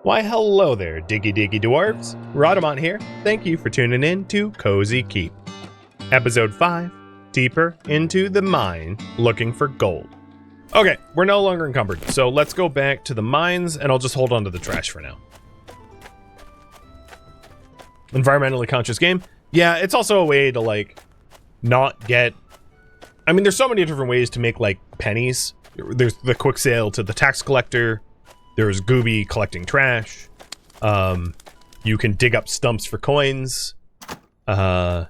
Why hello there, diggy dwarves. Rhadamant here. Thank you for tuning in to Cozy Keep. Episode 5, Deeper into the Mine, Looking for Gold. Okay, we're no longer encumbered, so let's go back to the mines and I'll just hold on to the trash for now. Environmentally conscious game. Yeah, it's also a way to, like, not get... I mean, there's so many different ways to make, like, pennies. There's the quick sale to the tax collector. There's Gooby collecting trash. You can dig up stumps for coins. So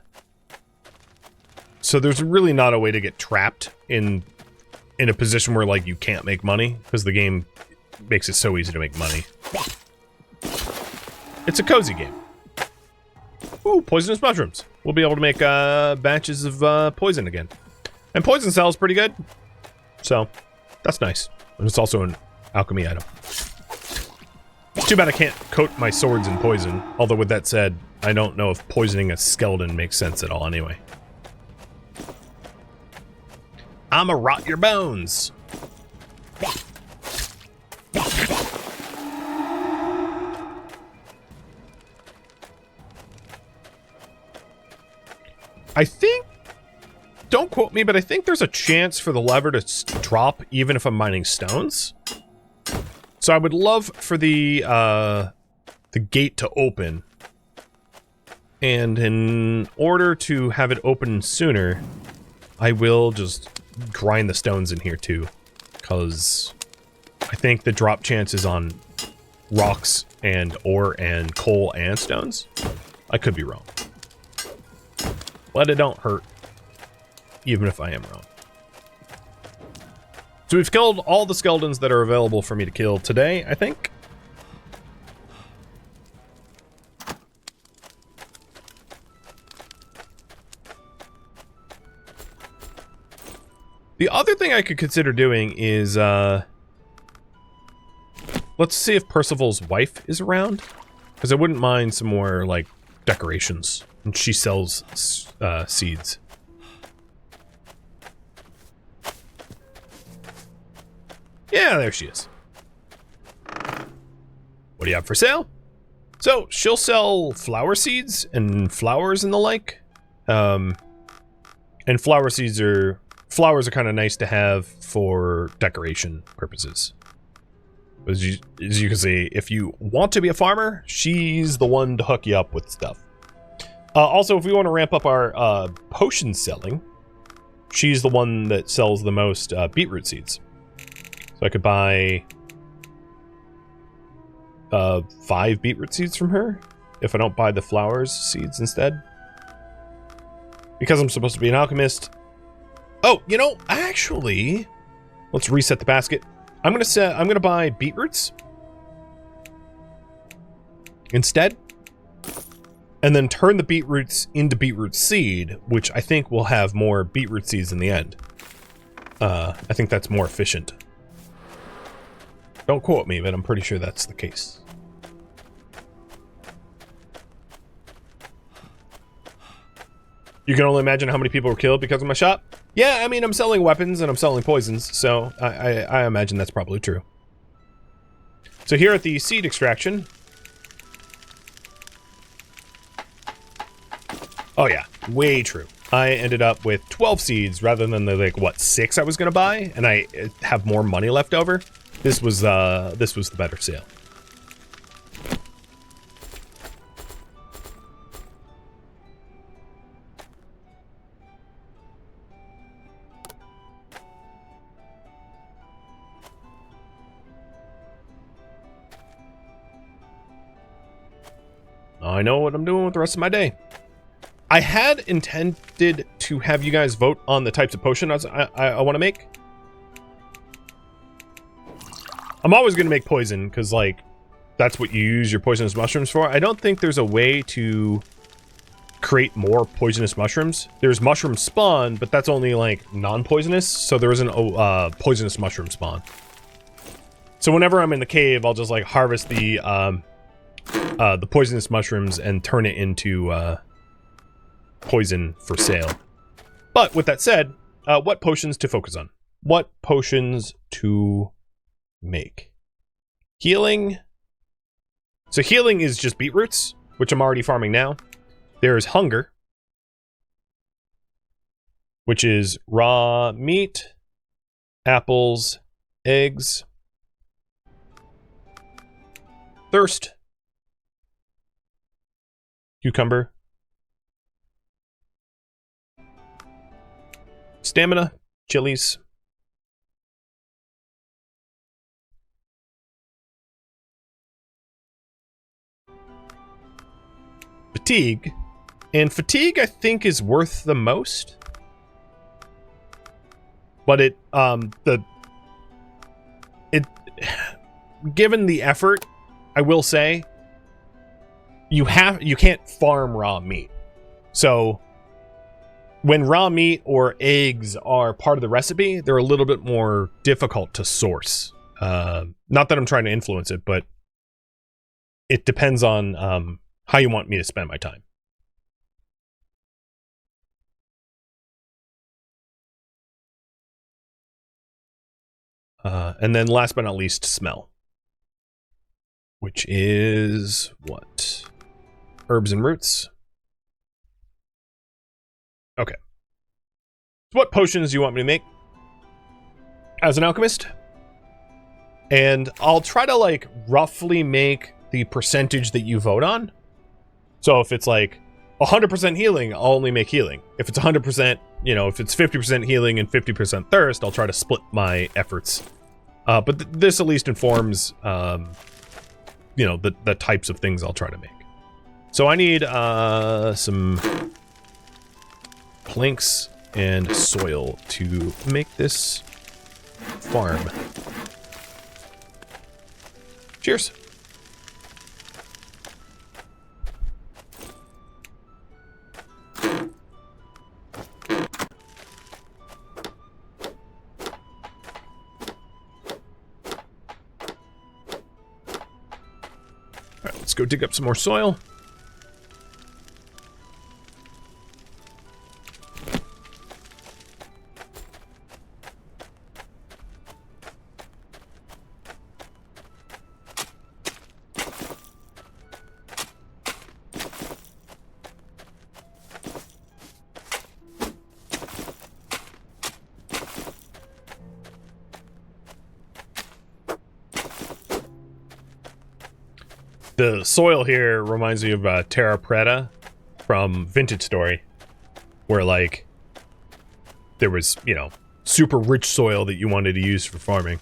there's really not a way to get trapped in a position where, like, you can't make money, because the game makes it so easy to make money. It's a cozy game. Ooh, poisonous mushrooms. We'll be able to make batches of poison again. And poison sells pretty good. So, that's nice. And it's also an alchemy item. It's too bad I can't coat my swords in poison. Although with that said, I don't know if poisoning a skeleton makes sense at all anyway. I'ma rot your bones. I think, don't quote me, but I think there's a chance for the lever to drop even if I'm mining stones. So I would love for the gate to open. And in order to have it open sooner, I will just grind the stones in here too. Because I think the drop chance is on rocks and ore and coal and stones. I could be wrong. But it don't hurt, even if I am wrong. So we've killed all the skeletons that are available for me to kill today, I think. The other thing I could consider doing is, let's see if Percival's wife is around. Because I wouldn't mind some more, like, decorations. And she sells seeds. Yeah, there she is. What do you have for sale? So, she'll sell flower seeds and flowers and the like. And flowers are kind of nice to have for decoration purposes. As you can see, if you want to be a farmer, she's the one to hook you up with stuff. Also, if we want to ramp up our potion selling, she's the one that sells the most beetroot seeds. So I could buy 5 beetroot seeds from her if I don't buy the flowers seeds instead. Because I'm supposed to be an alchemist. Oh, you know, actually, let's reset the basket. I'm gonna buy beetroots instead. And then turn the beetroots into beetroot seed, which I think will have more beetroot seeds in the end. I think that's more efficient. Don't quote me, but I'm pretty sure that's the case. You can only imagine how many people were killed because of my shop? Yeah, I mean, I'm selling weapons and I'm selling poisons, so I imagine that's probably true. So here at the seed extraction... Oh yeah, way true. I ended up with 12 seeds rather than the, like, what, 6 I was gonna buy, and I have more money left over. This was the better sale. I know what I'm doing with the rest of my day. I had intended to have you guys vote on the types of potions I want to make. I'm always going to make poison, because, like, that's what you use your poisonous mushrooms for. I don't think there's a way to create more poisonous mushrooms. There's mushroom spawn, but that's only, like, non-poisonous, so there isn't a poisonous mushroom spawn. So whenever I'm in the cave, I'll just, like, harvest the poisonous mushrooms and turn it into poison for sale. But with that said, what potions to focus on? What potions to make? Healing, So healing is just beetroots, which I'm already farming now. There's hunger, which is raw meat, apples, eggs. Thirst, cucumber. Stamina, chilies. Fatigue. And fatigue, I think, is worth the most. But given the effort, I will say, you can't farm raw meat. So when raw meat or eggs are part of the recipe, they're a little bit more difficult to source. Not that I'm trying to influence it, but it depends on how you want me to spend my time. And then last but not least, smell. Which is what? Herbs and roots. Okay. What potions do you want me to make as an alchemist? And I'll try to like roughly make the percentage that you vote on. So if it's like 100% healing, I'll only make healing. If it's 100%, if it's 50% healing and 50% thirst, I'll try to split my efforts. But this at least informs, the types of things I'll try to make. So I need some planks and soil to make this farm. Cheers. Alright, let's go dig up some more soil. The soil here reminds me of Terra Preta from Vintage Story, where, like, there was, super rich soil that you wanted to use for farming.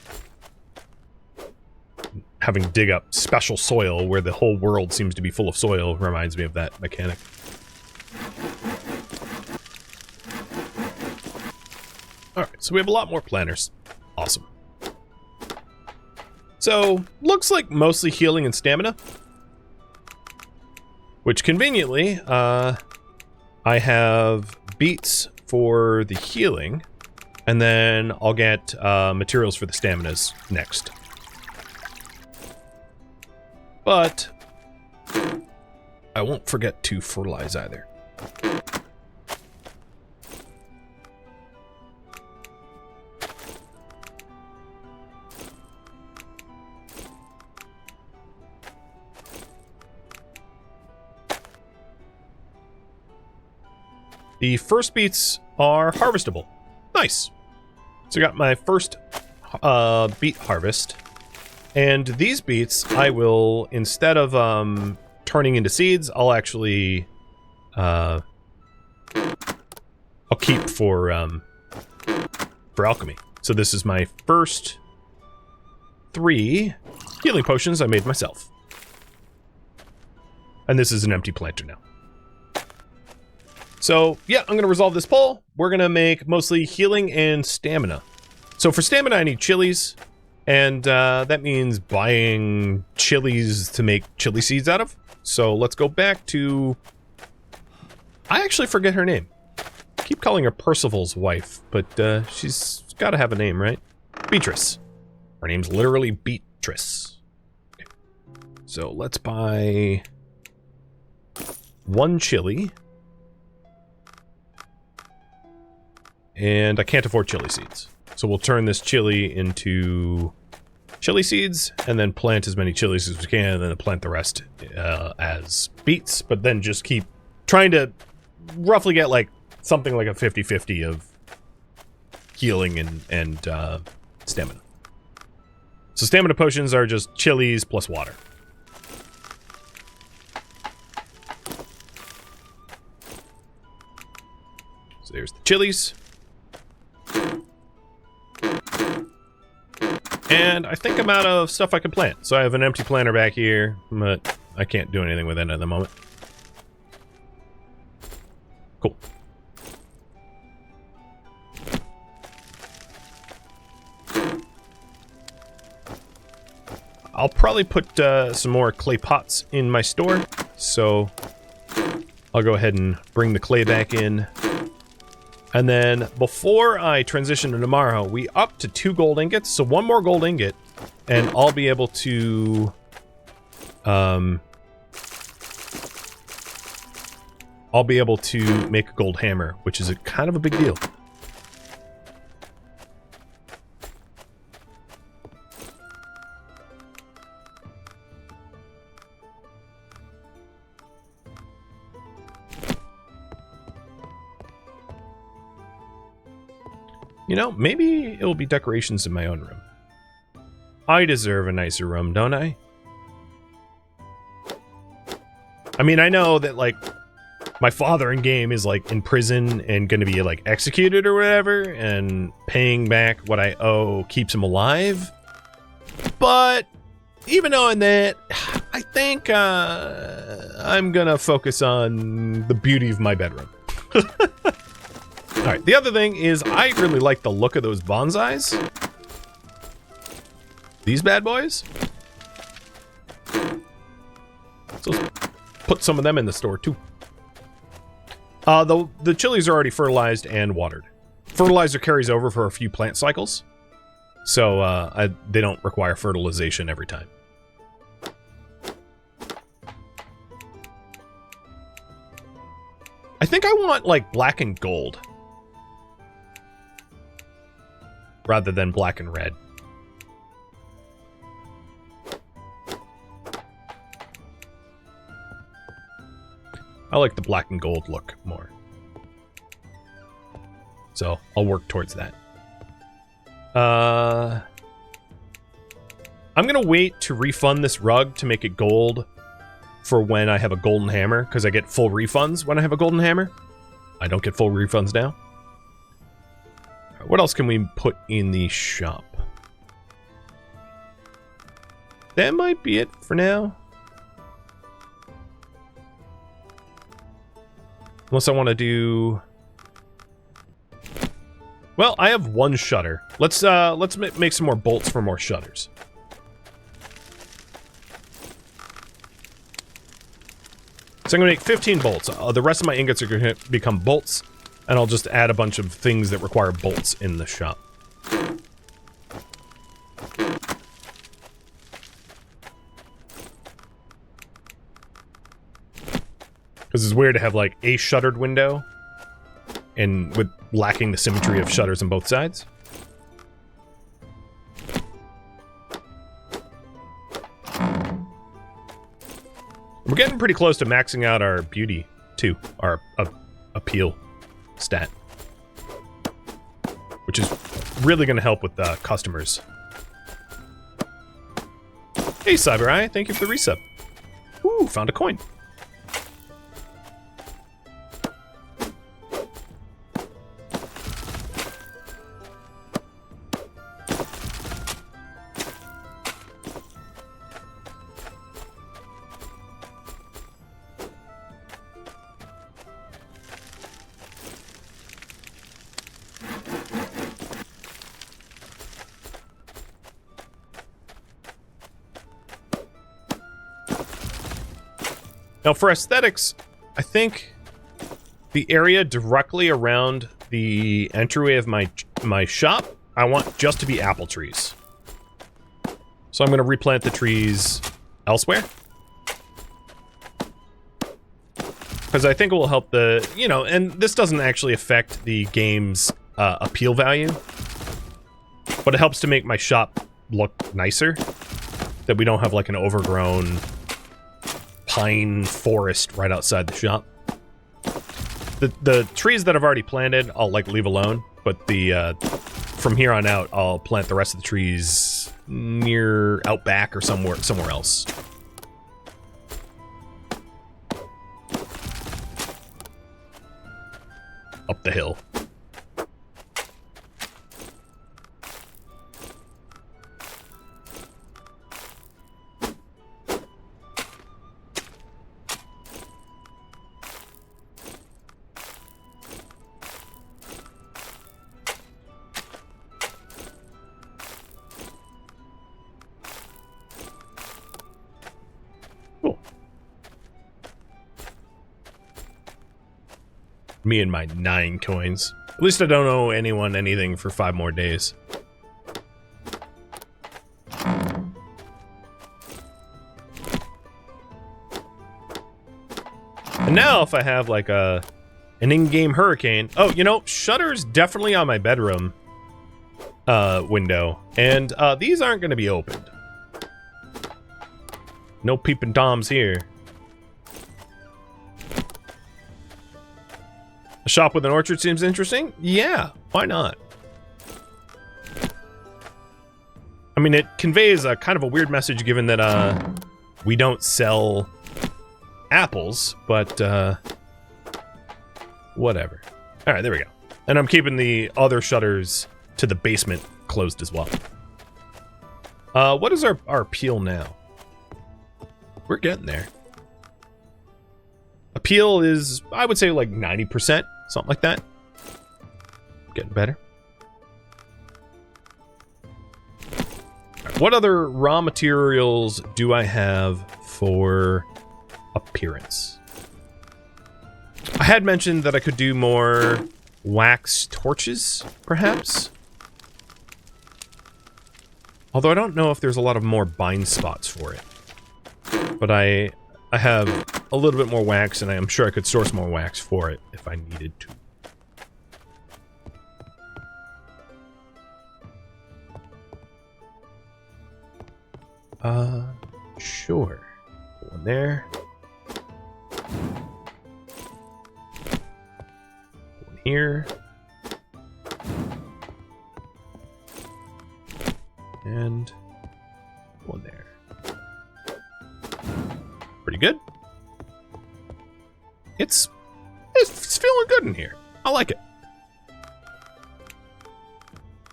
Having to dig up special soil where the whole world seems to be full of soil reminds me of that mechanic. Alright, so we have a lot more planters. Awesome. So, looks like mostly healing and stamina. Which, conveniently, I have beets for the healing, and then I'll get materials for the staminas next. But I won't forget to fertilize either. The first beets are harvestable. Nice. So I got my first beet harvest. And these beets, I will, instead of turning into seeds, I'll actually I'll keep for alchemy. So this is my first 3 healing potions I made myself. And this is an empty planter now. So, yeah, I'm going to resolve this poll. We're going to make mostly healing and stamina. So for stamina, I need chilies. And that means buying chilies to make chili seeds out of. So let's go back to... I actually forget her name. I keep calling her Percival's wife, but she's got to have a name, right? Beatrice. Her name's literally Beatrice. Okay. So let's buy 1 chili. And I can't afford chili seeds. So we'll turn this chili into chili seeds, and then plant as many chilies as we can, and then plant the rest as beets, but then just keep trying to roughly get like something like a 50-50 of healing and stamina. So stamina potions are just chilies plus water. So there's the chilies. And I think I'm out of stuff I can plant. So I have an empty planter back here, but I can't do anything with it at the moment. Cool. I'll probably put some more clay pots in my store. So I'll go ahead and bring the clay back in. And then before I transition to tomorrow, we up to 2 gold ingots. So 1 more gold ingot, and I'll be able to make a gold hammer, which is kind of a big deal. You know, maybe it'll be decorations in my own room. I deserve a nicer room, don't I? I mean, I know that, like, my father in game is, like, in prison and gonna be, like, executed or whatever, and paying back what I owe keeps him alive. But even knowing that, I think I'm gonna focus on the beauty of my bedroom. Alright, the other thing is I really like the look of those bonsais. These bad boys. So let's put some of them in the store too. The chilies are already fertilized and watered. Fertilizer carries over for a few plant cycles. So they don't require fertilization every time. I think I want like black and gold. Rather than black and red. I like the black and gold look more. So, I'll work towards that. I'm gonna wait to refund this rug to make it gold for when I have a golden hammer, because I get full refunds when I have a golden hammer. I don't get full refunds now. What else can we put in the shop? That might be it for now. Unless I want to do... Well, I have 1 shutter. Let's make some more bolts for more shutters. So I'm going to make 15 bolts. The rest of my ingots are going to become bolts. And I'll just add a bunch of things that require bolts in the shop. Because it's weird to have, like, a shuttered window, and with lacking the symmetry of shutters on both sides. We're getting pretty close to maxing out our beauty, too. Our appeal stat. Which is really going to help with customers. Hey, Cyber Eye, thank you for the resub. Ooh, found a coin. Now, for aesthetics, I think the area directly around the entryway of my shop, I want just to be apple trees. So I'm going to replant the trees elsewhere. Because I think it will help the, you know, and this doesn't actually affect the game's appeal value. But it helps to make my shop look nicer. That we don't have like an overgrown pine forest right outside the shop. The trees that I've already planted, I'll like leave alone, but the from here on out, I'll plant the rest of the trees near out back or somewhere else. Up the hill. Me and my 9 coins. At least I don't owe anyone anything for 5 more days. And now if I have like an in-game hurricane... Oh, you know, shutters definitely on my bedroom window. And these aren't going to be opened. No peeping toms here. A shop with an orchard seems interesting? Yeah, why not? I mean, it conveys a kind of a weird message given that we don't sell apples, but whatever. All right, there we go. And I'm keeping the other shutters to the basement closed as well. What is our peel now? We're getting there. Appeal is, I would say, like 90%, something like that. Getting better. Right, what other raw materials do I have for appearance? I had mentioned that I could do more wax torches, perhaps. Although I don't know if there's a lot of more bind spots for it. But I have a little bit more wax, and I'm sure I could source more wax for it if I needed to. Sure. One there. One here. And one there. Pretty good. It's feeling good in here. I like it.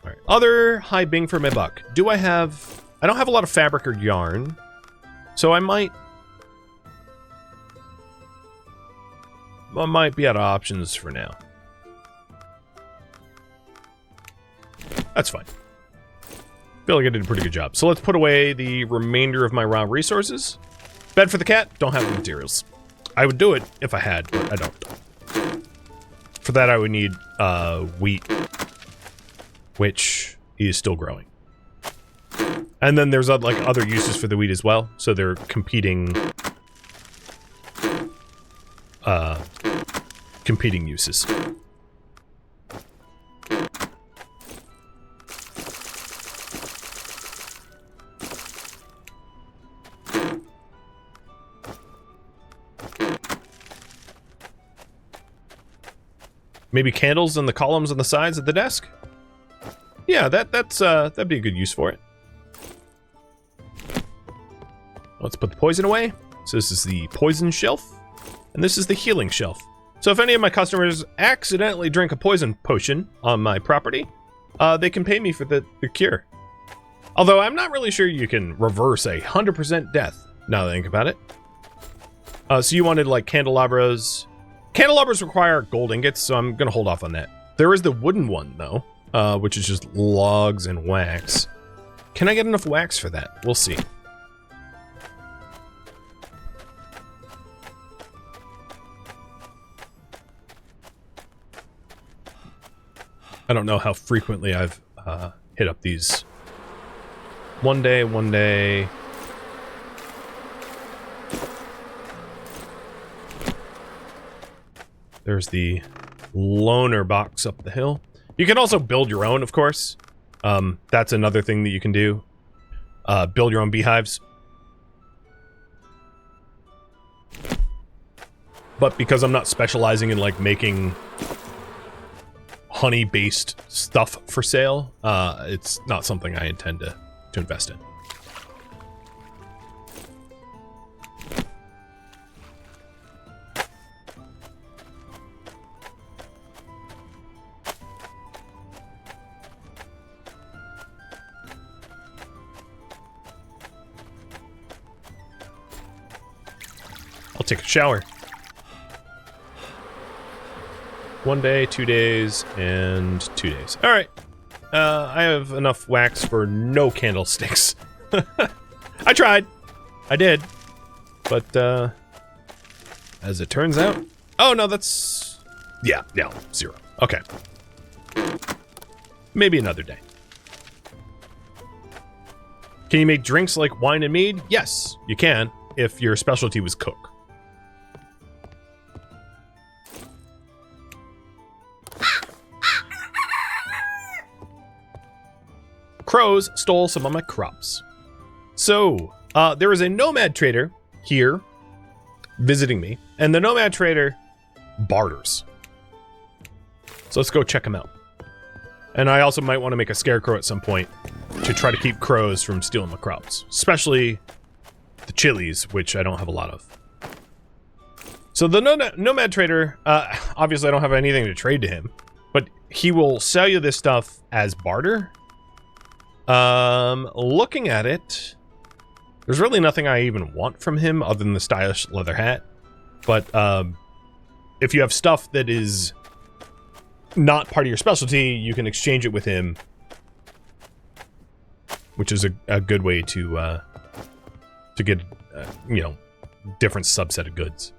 All right. Other high bing for my buck. Do I have... I don't have a lot of fabric or yarn. So I might be out of options for now. That's fine. Feel like I did a pretty good job. So let's put away the remainder of my raw resources. Bed for the cat, don't have the materials. I would do it if I had, but I don't. For that I would need wheat, which is still growing. And then there's like other uses for the wheat as well, so they're competing uses. Maybe candles in the columns on the sides of the desk? Yeah, that'd be a good use for it. Let's put the poison away. So this is the poison shelf, and this is the healing shelf. So if any of my customers accidentally drink a poison potion on my property, they can pay me for the cure. Although I'm not really sure you can reverse 100% death, now that I think about it. So you wanted like candelabras. Candelabras require gold ingots, so I'm gonna hold off on that. There is the wooden one though, which is just logs and wax. Can I get enough wax for that? We'll see. I don't know how frequently I've hit up these. One day. There's the loner box up the hill. You can also build your own, of course. That's another thing that you can do. build your own beehives. But because I'm not specializing in like making honey-based stuff for sale, it's not something I intend to invest in. I'll take a shower. 1 day, 2 days, and 2 days. All right. I have enough wax for no candlesticks. I tried. I did. But, as it turns out... Oh, no, that's... Yeah, no, 0. Okay. Maybe another day. Can you make drinks like wine and mead? Yes, you can, if your specialty was cook. Crows stole some of my crops. So, there is a nomad trader here visiting me, and the nomad trader barters. So let's go check him out. And I also might want to make a scarecrow at some point to try to keep crows from stealing my crops, especially the chilies, which I don't have a lot of. So the nomad trader, obviously I don't have anything to trade to him, but he will sell you this stuff as barter. Looking at it, there's really nothing I even want from him other than the stylish leather hat. But, if you have stuff that is not part of your specialty, you can exchange it with him, which is a good way to get, you know, different subset of goods.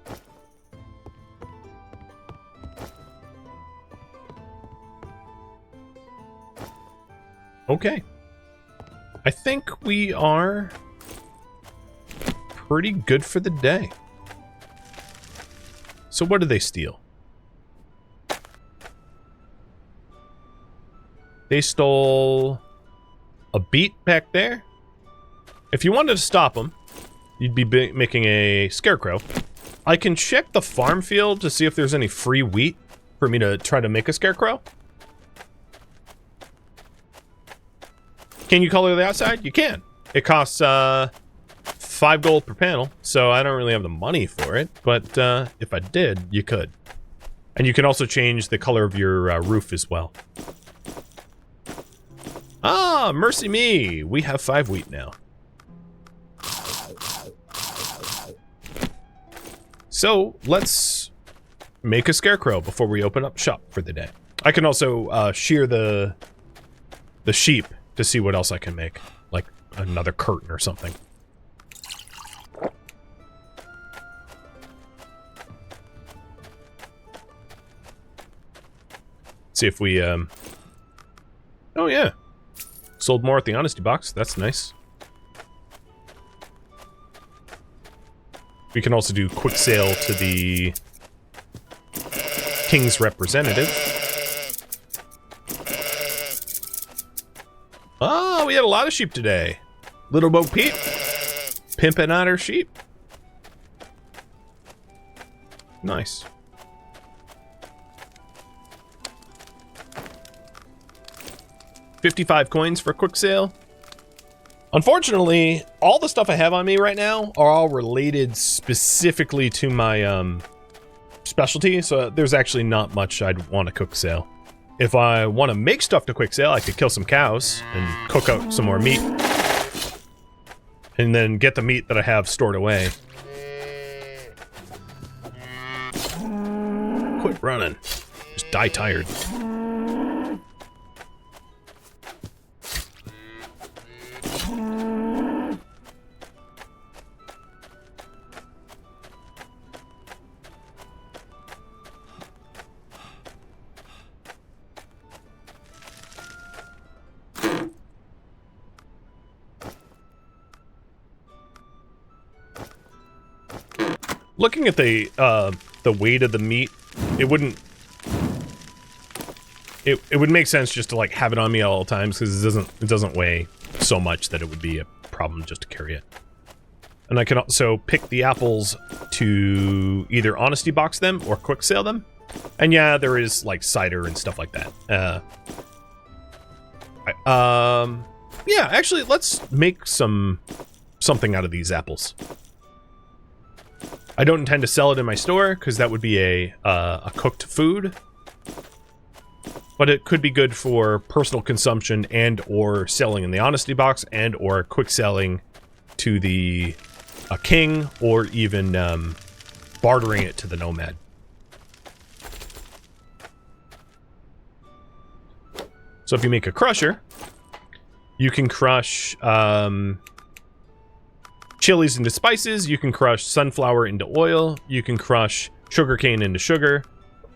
Okay. I think we are pretty good for the day. So what did they steal? They stole a beet back there. If you wanted to stop them, you'd be making a scarecrow. I can check the farm field to see if there's any free wheat for me to try to make a scarecrow. Can you color the outside? You can. It costs 5 gold per panel, so I don't really have the money for it, but if I did, you could. And you can also change the color of your roof as well. Ah, mercy me! We have 5 wheat now. So, let's make a scarecrow before we open up shop for the day. I can also shear the sheep to see what else I can make, like another curtain or something. See if we, oh yeah. Sold more at the honesty box, that's nice. We can also do quick sale to the king's representative. Oh, we had a lot of sheep today. Little Bo Peep, pimping out her sheep. Nice. $55 coins for a quick sale. Unfortunately, all the stuff I have on me right now are all related specifically to my specialty, so there's actually not much I'd want to quick sale. If I want to make stuff to quick sale, I could kill some cows and cook up some more meat. And then get the meat that I have stored away. Quit running. Just die tired. Looking at the weight of the meat, it wouldn't... It would make sense just to like have it on me at all times because it doesn't weigh so much that it would be a problem just to carry it. And I can also pick the apples to either honesty box them or quick sale them. And yeah, there is like cider and stuff like that. Yeah, actually, let's make something out of these apples. I don't intend to sell it in my store because that would be a cooked food. But it could be good for personal consumption and or selling in the honesty box and or quick selling to the king, or even bartering it to the nomad. So if you make a crusher, you can crush chilies into spices, you can crush sunflower into oil, you can crush sugarcane into sugar,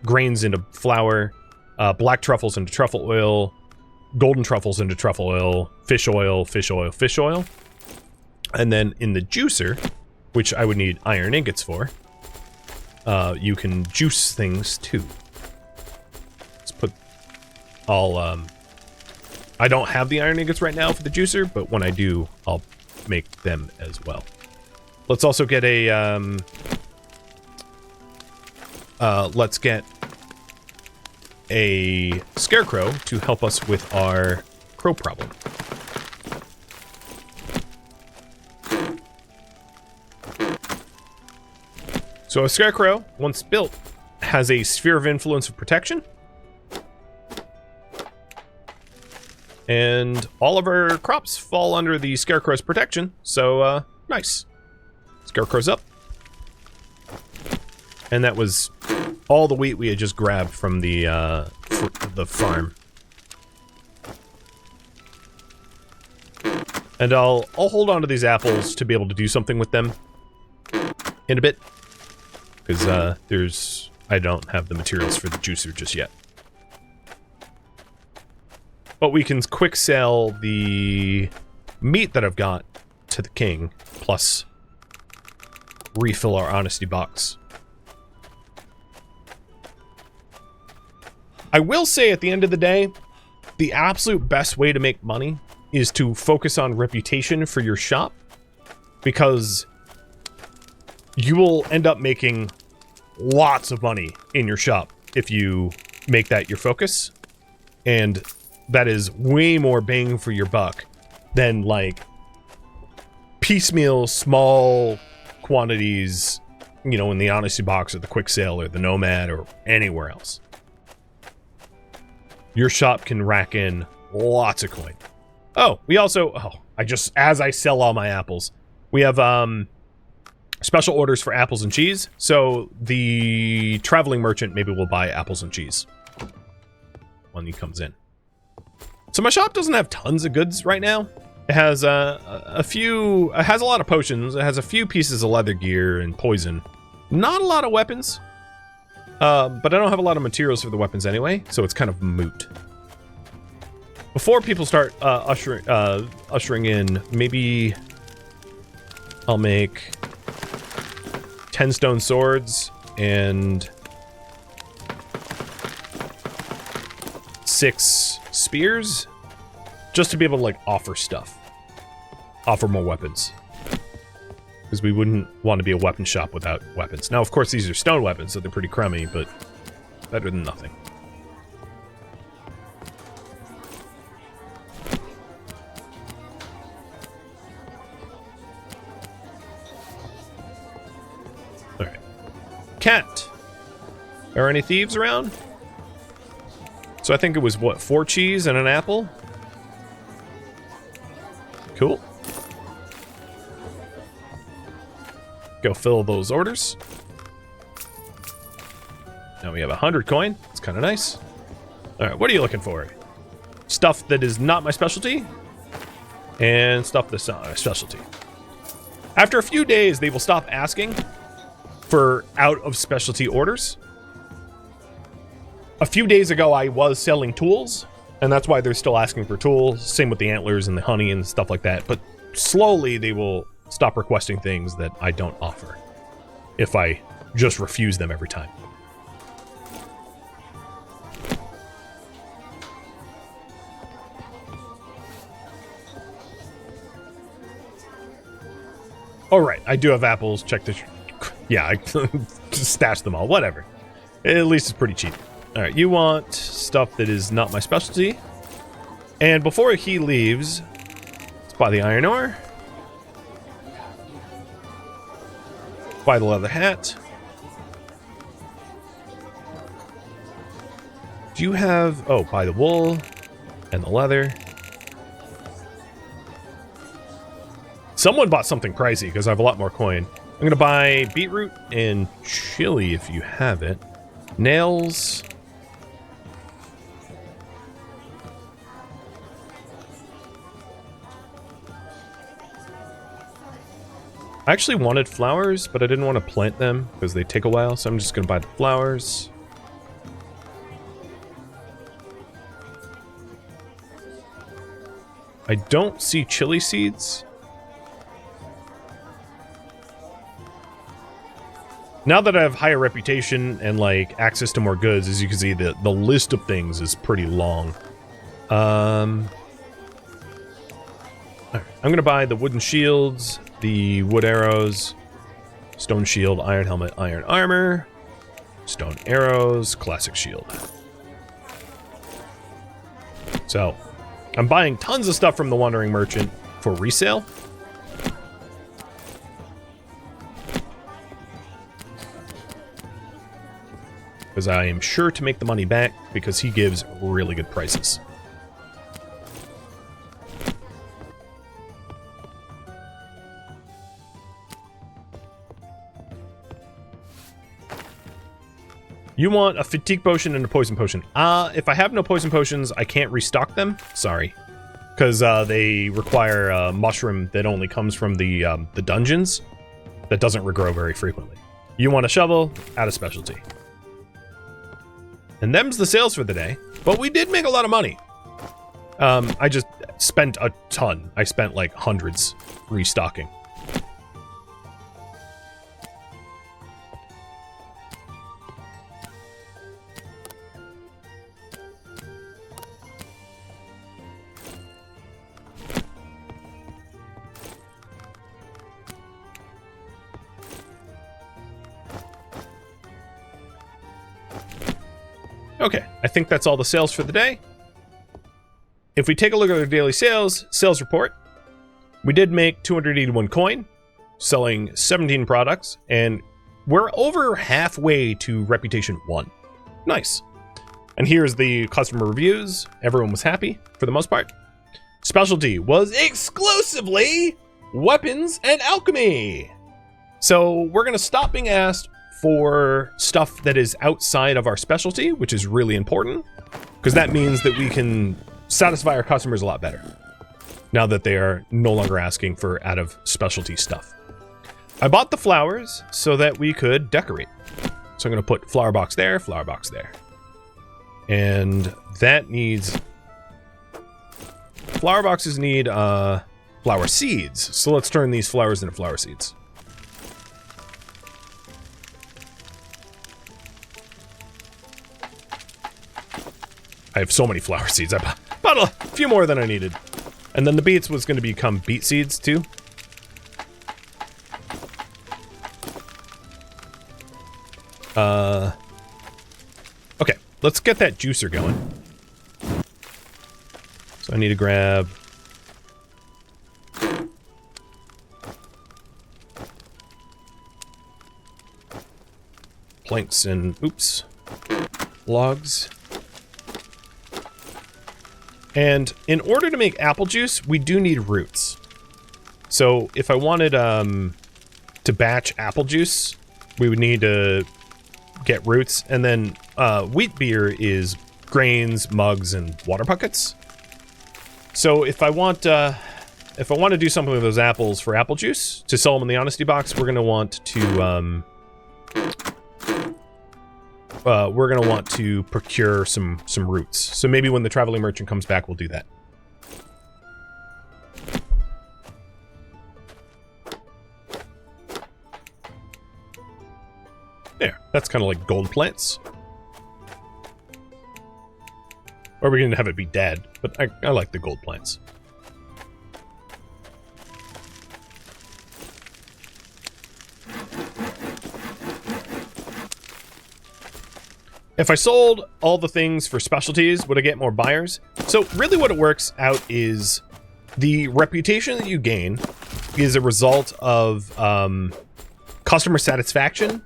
grains into flour, black truffles into truffle oil, golden truffles into truffle oil, fish oil, fish oil, fish oil. And then in the juicer, which I would need iron ingots for, you can juice things too. Let's put all, I don't have the iron ingots right now for the juicer, but when I do, I'll make them as well. Let's also get a, let's get a scarecrow to help us with our crow problem. So a scarecrow, once built, has a sphere of influence of protection. And all of our crops fall under the scarecrow's protection, so nice. Scarecrow's up. And that was all the wheat we had just grabbed from the farm. And I'll hold on to these apples to be able to do something with them in a bit. Because I don't have the materials for the juicer just yet. But we can quick sell the meat that I've got to the king, plus refill our honesty box. I will say at the end of the day, the absolute best way to make money is to focus on reputation for your shop, because you will end up making lots of money in your shop if you make that your focus. And that is way more bang for your buck than like piecemeal small quantities, you know, in the honesty box or the quick sale or the nomad or anywhere else. Your shop can rack in lots of coin. Oh, we also, as I sell all my apples, we have special orders for apples and cheese. So the traveling merchant maybe will buy apples and cheese when he comes in. So my shop doesn't have tons of goods right now. It has a few, it has a lot of potions. It has a few pieces of leather gear and poison. Not a lot of weapons. But I don't have a lot of materials for the weapons anyway, so it's kind of moot. Before people start ushering in, maybe I'll make 10 stone swords and 6 spears, just to be able to like offer stuff, offer more weapons, because we wouldn't want to be a weapon shop without weapons. Now, of course, these are stone weapons, so they're pretty crummy, but better than nothing. Alright. Cat. Are there any thieves around? So I think it was, what, 4 cheese and an apple? Cool. Go fill those orders. Now we have 100 coin. It's kind of nice. Alright, what are you looking for? Stuff that is not my specialty, and stuff that's not my specialty. After a few days, they will stop asking for out of specialty orders. A few days ago, I was selling tools, and that's why they're still asking for tools. Same with the antlers and the honey and stuff like that. But slowly, they will stop requesting things that I don't offer if I just refuse them every time. Oh, right. I do have apples. Check the... Yeah, I just stashed them all. Whatever. At least it's pretty cheap. All right, you want stuff that is not my specialty. And before he leaves, let's buy the iron ore. Buy the leather hat. Do you have... Oh, buy the wool and the leather. Someone bought something pricey because I have a lot more coin. I'm going to buy beetroot and chili if you have it. Nails. I actually wanted flowers, but I didn't want to plant them because they take a while, so I'm just going to buy the flowers. I don't see chili seeds. Now that I have higher reputation and like access to more goods, as you can see, the list of things is pretty long. I'm gonna buy the wooden shields, the wood arrows, stone shield, iron helmet, iron armor, stone arrows, classic shield. So, I'm buying tons of stuff from the Wandering Merchant for resale. Because I am sure to make the money back because he gives really good prices. You want a fatigue potion and a poison potion. If I have no poison potions, I can't restock them. Sorry. Because they require a mushroom that only comes from the dungeons. That doesn't regrow very frequently. You want a shovel, add a specialty. And them's the sales for the day. But we did make a lot of money. I just spent a ton. I spent like hundreds restocking. Okay, I think that's all the sales for the day. If we take a look at our daily sales report, we did make 281 coin, selling 17 products, and we're over halfway to Reputation 1. Nice. And here's the customer reviews. Everyone was happy, for the most part. Specialty was exclusively weapons and alchemy. So we're going to stop being asked for stuff that is outside of our specialty, which is really important, because that means that we can satisfy our customers a lot better now that they are no longer asking for out of specialty stuff. I bought the flowers so that we could decorate. So I'm going to put flower box there, and that needs... Flower boxes need flower seeds, so let's turn these flowers into flower seeds. I have so many flower seeds. I bought a few more than I needed. And then the beets was going to become beet seeds too. Okay, let's get that juicer going. So I need to grab planks and logs. And in order to make apple juice, we do need roots. So if I wanted to batch apple juice, we would need to get roots. And then wheat beer is grains, mugs, and water buckets. So if I want to do something with those apples for apple juice to sell them in the honesty box, we're gonna want to procure some roots. So maybe when the traveling merchant comes back, we'll do that. There, that's kind of like gold plants. Or we're gonna have it be dead, but I like the gold plants. If I sold all the things for specialties, would I get more buyers? So really what it works out is the reputation that you gain is a result of customer satisfaction.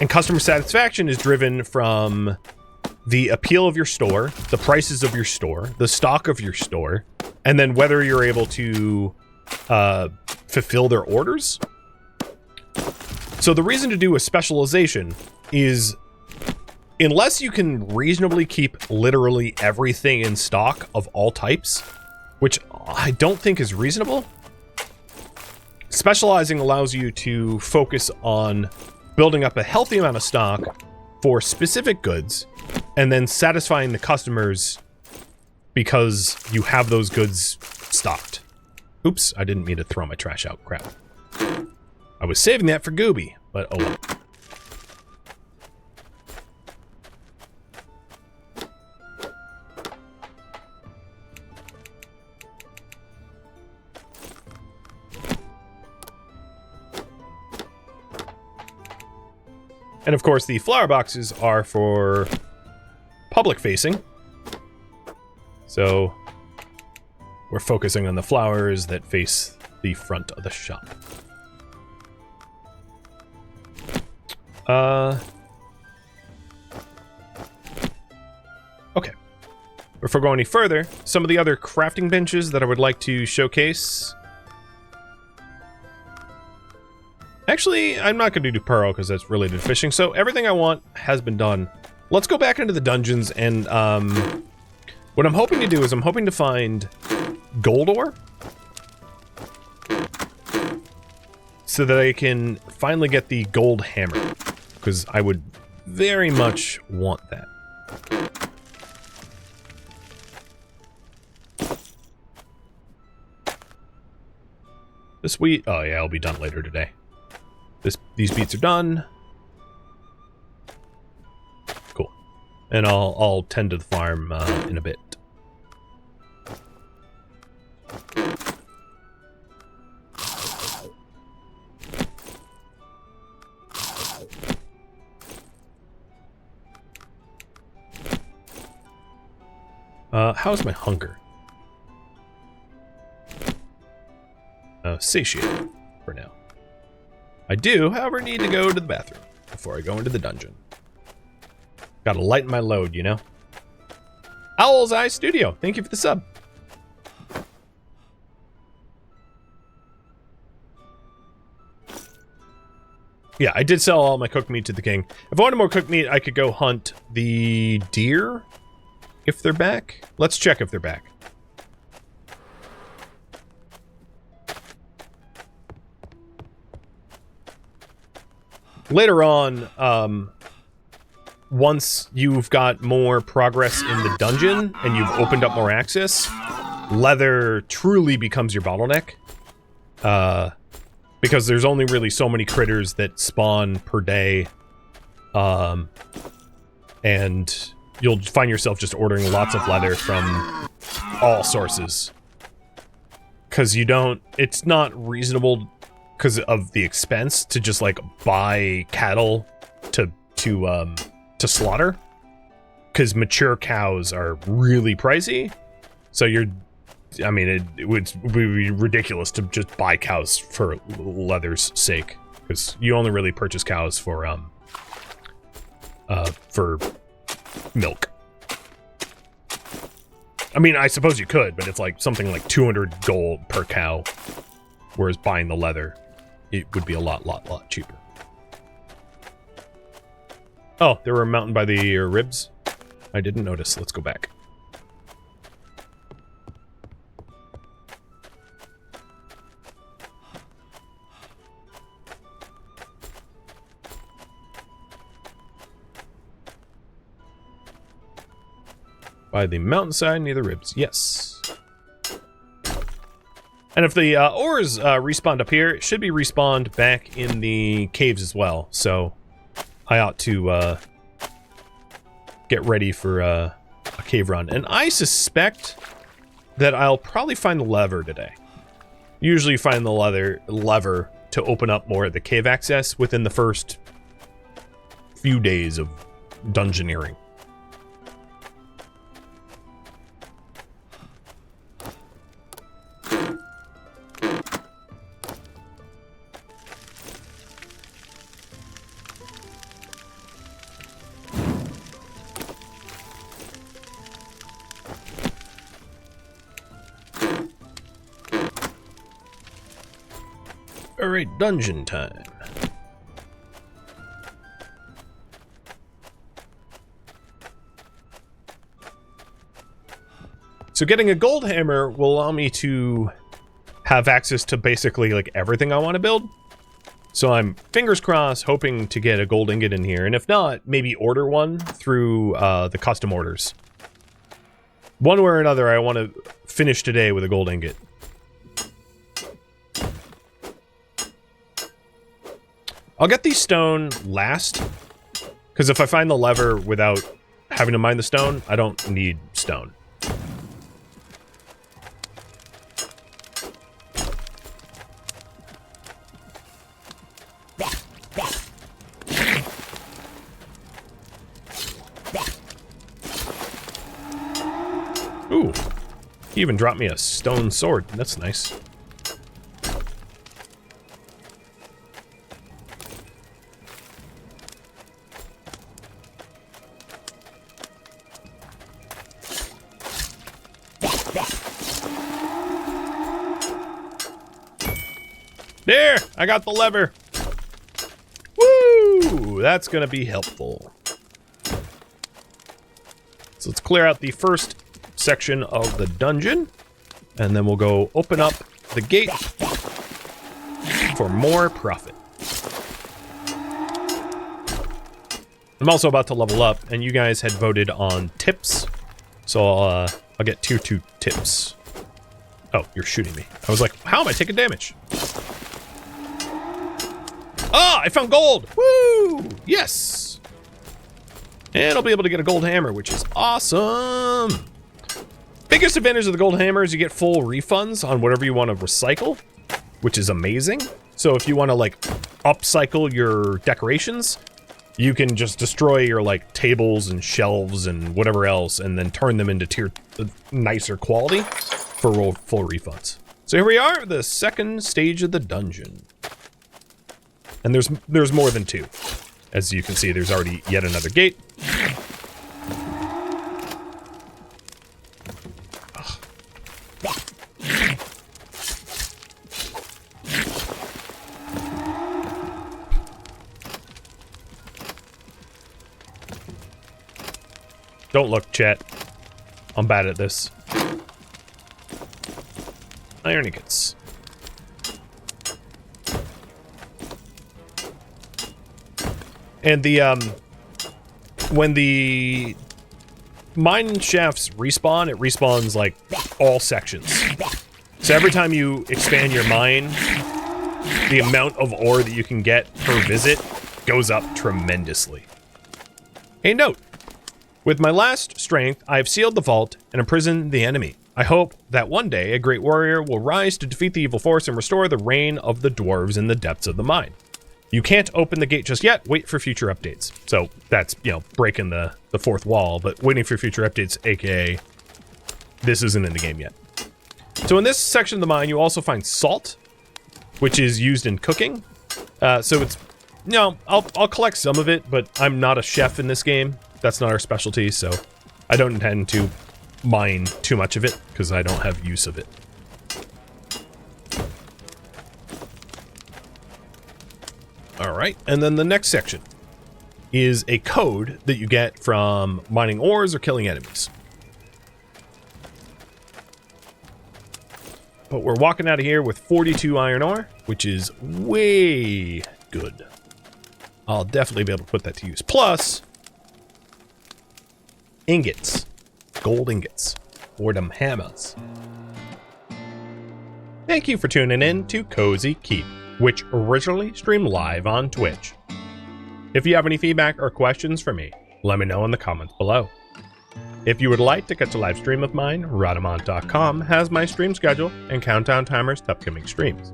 And customer satisfaction is driven from the appeal of your store, the prices of your store, the stock of your store, and then whether you're able to fulfill their orders. So the reason to do a specialization is, unless you can reasonably keep literally everything in stock of all types, which I don't think is reasonable, specializing allows you to focus on building up a healthy amount of stock for specific goods and then satisfying the customers because you have those goods stocked. Oops, I didn't mean to throw my trash out. Crap. I was saving that for Gooby, but oh well. And of course, the flower boxes are for public facing. So we're focusing on the flowers that face the front of the shop. Okay. Before going any further, some of the other crafting benches that I would like to showcase. Actually, I'm not going to do Pearl because that's related to fishing. So everything I want has been done. Let's go back into the dungeons, and what I'm hoping to do is I'm hoping to find gold ore so that I can finally get the gold hammer, because I would very much want that. This wheat, oh yeah, I'll be done later today. These beets are done. Cool. And I'll tend to the farm in a bit. How's my hunger? Satiated for now. I do, however, need to go to the bathroom before I go into the dungeon. Gotta lighten my load, you know? Owl's Eye Studio, thank you for the sub. Yeah, I did sell all my cooked meat to the king. If I wanted more cooked meat, I could go hunt the deer if they're back. Let's check if they're back. Later on, once you've got more progress in the dungeon and you've opened up more access, leather truly becomes your bottleneck. Because there's only really so many critters that spawn per day. And you'll find yourself just ordering lots of leather from all sources. Because you don't... It's not reasonable because of the expense to just, like, buy cattle to slaughter. Because mature cows are really pricey. So you're... I mean, it would be ridiculous to just buy cows for leather's sake. Because you only really purchase cows for milk. I mean, I suppose you could, but it's like something like 200 gold per cow. Whereas buying the leather, it would be a lot cheaper. Oh, there were a mountain by the ribs? I didn't notice. Let's go back. By the mountainside near the ribs. Yes. And if the ores respawned up here, it should be respawned back in the caves as well. So I ought to get ready for a cave run. And I suspect that I'll probably find the lever today. Usually find the lever to open up more of the cave access within the first few days of dungeoneering. Alright, dungeon time. So getting a gold hammer will allow me to have access to basically like everything I want to build. So I'm fingers crossed hoping to get a gold ingot in here, and if not, maybe order one through the custom orders. One way or another, I want to finish today with a gold ingot. I'll get the stone last, because if I find the lever without having to mine the stone, I don't need stone. Ooh, he even dropped me a stone sword. That's nice. There! I got the lever! Woo! That's gonna be helpful. So let's clear out the first section of the dungeon, and then we'll go open up the gate for more profit. I'm also about to level up, and you guys had voted on tips, so I'll get tier 2 tips. Oh, you're shooting me. I was like, how am I taking damage? Ah, I found gold! Woo! Yes! And I'll be able to get a gold hammer, which is awesome! Biggest advantage of the gold hammer is you get full refunds on whatever you want to recycle, which is amazing. So if you want to, like, upcycle your decorations, you can just destroy your, like, tables and shelves and whatever else, and then turn them into nicer quality for full refunds. So here we are, the second stage of the dungeon. And there's more than 2. As you can see, there's already yet another gate. Don't look, chat. I'm bad at this. Iron ingots. And the, when the mine shafts respawn, it respawns, like, all sections. So every time you expand your mine, the amount of ore that you can get per visit goes up tremendously. A note. With my last strength, I have sealed the vault and imprisoned the enemy. I hope that one day a great warrior will rise to defeat the evil force and restore the reign of the dwarves in the depths of the mine. You can't open the gate just yet. Wait for future updates. So that's, you know, breaking the fourth wall, but waiting for future updates, aka this isn't in the game yet. So in this section of the mine, you also find salt, which is used in cooking. So it's, you know, I'll collect some of it, but I'm not a chef in this game. That's not our specialty, so I don't intend to mine too much of it because I don't have use of it. All right, and then the next section is a code that you get from mining ores or killing enemies. But we're walking out of here with 42 iron ore, which is way good. I'll definitely be able to put that to use. Plus, ingots, gold ingots, or them hammers. Thank you for tuning in to Cozy Keep, which originally streamed live on Twitch. If you have any feedback or questions for me, let me know in the comments below. If you would like to catch a live stream of mine, Rhadamant.com has my stream schedule and countdown timers to upcoming streams.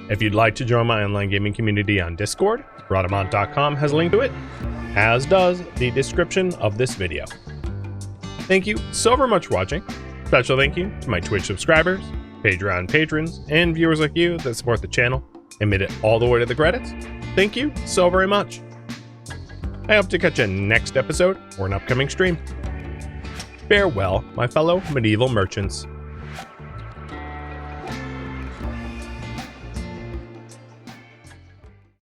If you'd like to join my online gaming community on Discord, Rhadamant.com has a link to it, as does the description of this video. Thank you so very much for watching. Special thank you to my Twitch subscribers, Patreon patrons, and viewers like you that support the channel and made it all the way to the credits. Thank you so very much. I hope to catch you next episode or an upcoming stream. Farewell, my fellow medieval merchants.